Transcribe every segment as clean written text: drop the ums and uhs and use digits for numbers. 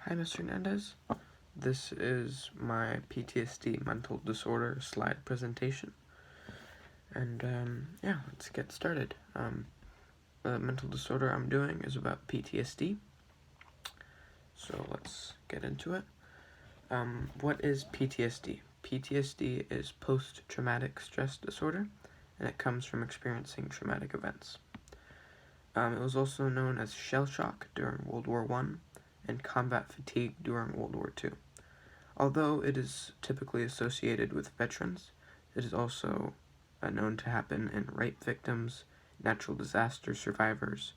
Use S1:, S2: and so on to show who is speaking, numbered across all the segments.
S1: Hi, Mr. Hernandez. This is my PTSD mental disorder slide presentation. And, let's get started. The mental disorder I'm doing is about PTSD. So let's get into it. What is PTSD? PTSD is post-traumatic stress disorder, and it comes from experiencing traumatic events. It was also known as shell shock during World War I and combat fatigue during World War II. Although it is typically associated with veterans, it is also known to happen in rape victims, natural disaster survivors,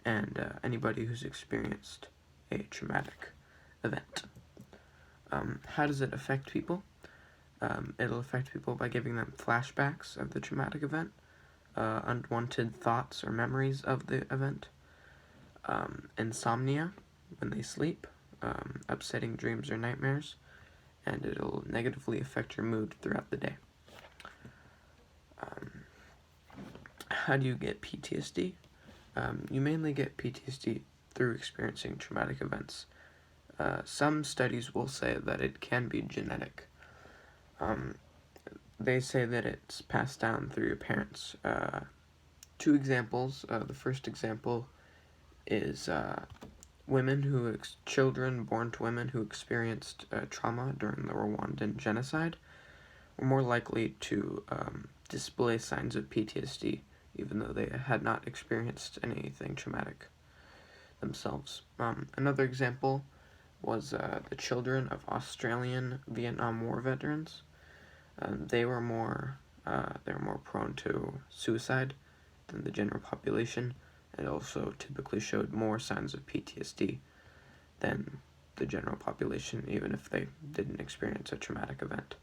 S1: and anybody who's experienced a traumatic event. How does it affect people? It'll affect people by giving them flashbacks of the traumatic event, unwanted thoughts or memories of the event, insomnia when they sleep, upsetting dreams or nightmares, and it'll negatively affect your mood throughout the day. How do you get PTSD? You mainly get PTSD through experiencing traumatic events. Some studies will say that it can be genetic. They say that it's passed down through your parents. Two examples. The first example is children born to women who experienced trauma during the Rwandan genocide were more likely to display signs of PTSD, even though they had not experienced anything traumatic themselves. Another example was the children of Australian Vietnam War veterans. They were more prone to suicide than the general population, and also typically showed more signs of PTSD than the general population, even if they didn't experience a traumatic event.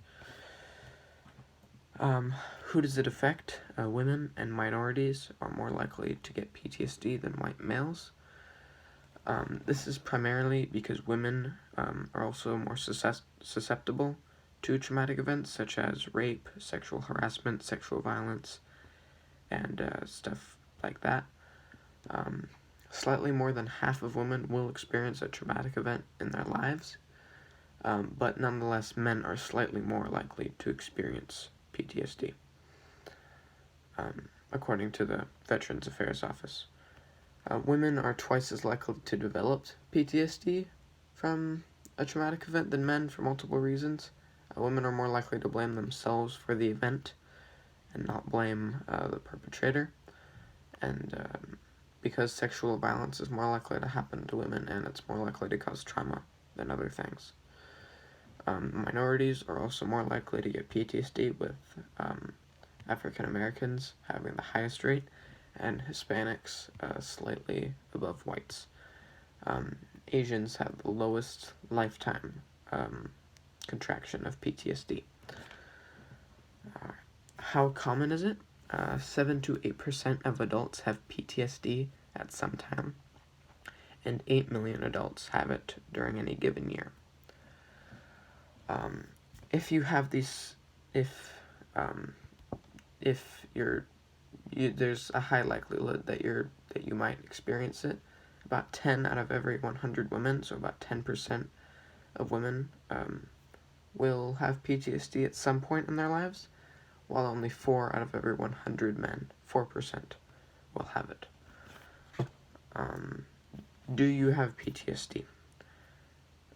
S1: Who does it affect? Women and minorities are more likely to get PTSD than white males. This is primarily because women are also more susceptible to traumatic events such as rape, sexual harassment, sexual violence, and stuff like that. Slightly more than half of women will experience a traumatic event in their lives, but nonetheless, men are slightly more likely to experience PTSD, according to the Veterans Affairs Office. Women are twice as likely to develop PTSD from a traumatic event than men for multiple reasons. Women are more likely to blame themselves for the event and not blame the perpetrator. And because sexual violence is more likely to happen to women and it's more likely to cause trauma than other things. Minorities are also more likely to get PTSD, with African Americans having the highest rate and Hispanics slightly above whites. Asians have the lowest lifetime contraction of PTSD. How common is it? 7 to 8% of adults have PTSD at some time, and 8 million adults have it during any given year. If you have these, if there's a high likelihood that you might experience it. About 10 out of every 100 women, so about 10% of women will have PTSD at some point in their lives, while only 4 out of every 100 men, 4%, will have it. Do you have PTSD?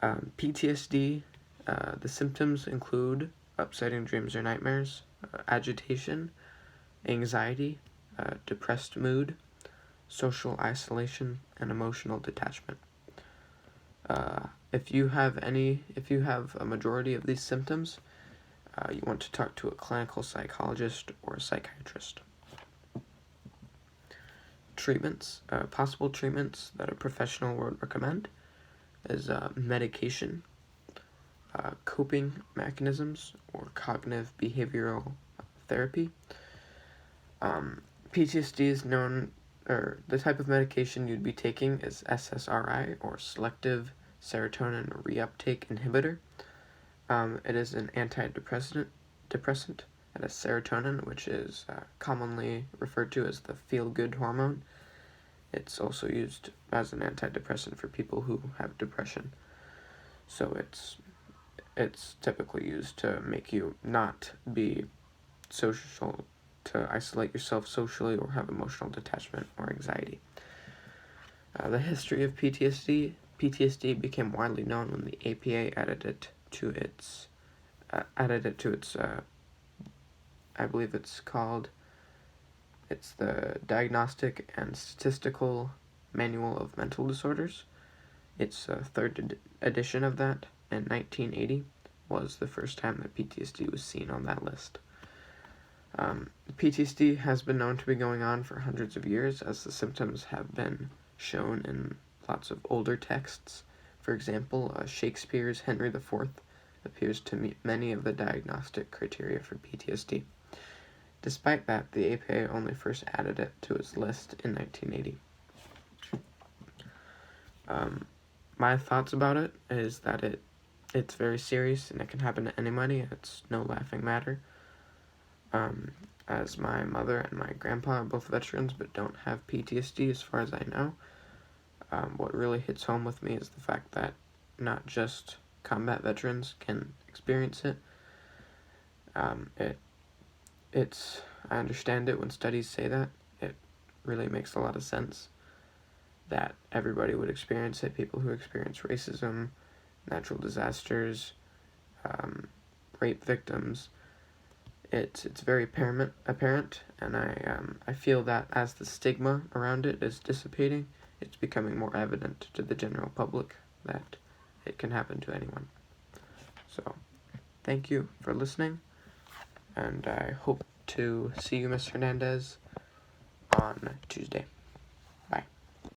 S1: PTSD, the symptoms include upsetting dreams or nightmares, agitation, anxiety, depressed mood, social isolation, and emotional detachment. If you have a majority of these symptoms, you want to talk to a clinical psychologist or a psychiatrist. Treatments, possible treatments that a professional would recommend is medication, coping mechanisms, or cognitive behavioral therapy. PTSD is known, or the type of medication you'd be taking is SSRI, or selective serotonin reuptake inhibitor. It is an antidepressant. It has serotonin, which is commonly referred to as the feel-good hormone. It's also used as an antidepressant for people who have depression. So it's typically used to make you not be social, to isolate yourself socially or have emotional detachment or anxiety. The history of PTSD became widely known when the APA added it to its I believe it's the Diagnostic and Statistical Manual of Mental Disorders. Its third edition of that in 1980 was the first time that PTSD was seen on that list. PTSD has been known to be going on for hundreds of years, as the symptoms have been shown in lots of older texts. For example, Shakespeare's Henry IV appears to meet many of the diagnostic criteria for PTSD. Despite that, the APA only first added it to its list in 1980. My thoughts about it is that it's very serious and it can happen to anybody. It's no laughing matter. As my mother and my grandpa are both veterans but don't have PTSD as far as I know, what really hits home with me is the fact that not just combat veterans can experience it. I understand it when studies say that. It really makes a lot of sense that everybody would experience it. People who experience racism, natural disasters, rape victims. It's very apparent, and I feel that as the stigma around it is dissipating, it's becoming more evident to the general public that it can happen to anyone. So, thank you for listening, and I hope to see you, Ms. Hernandez, on Tuesday.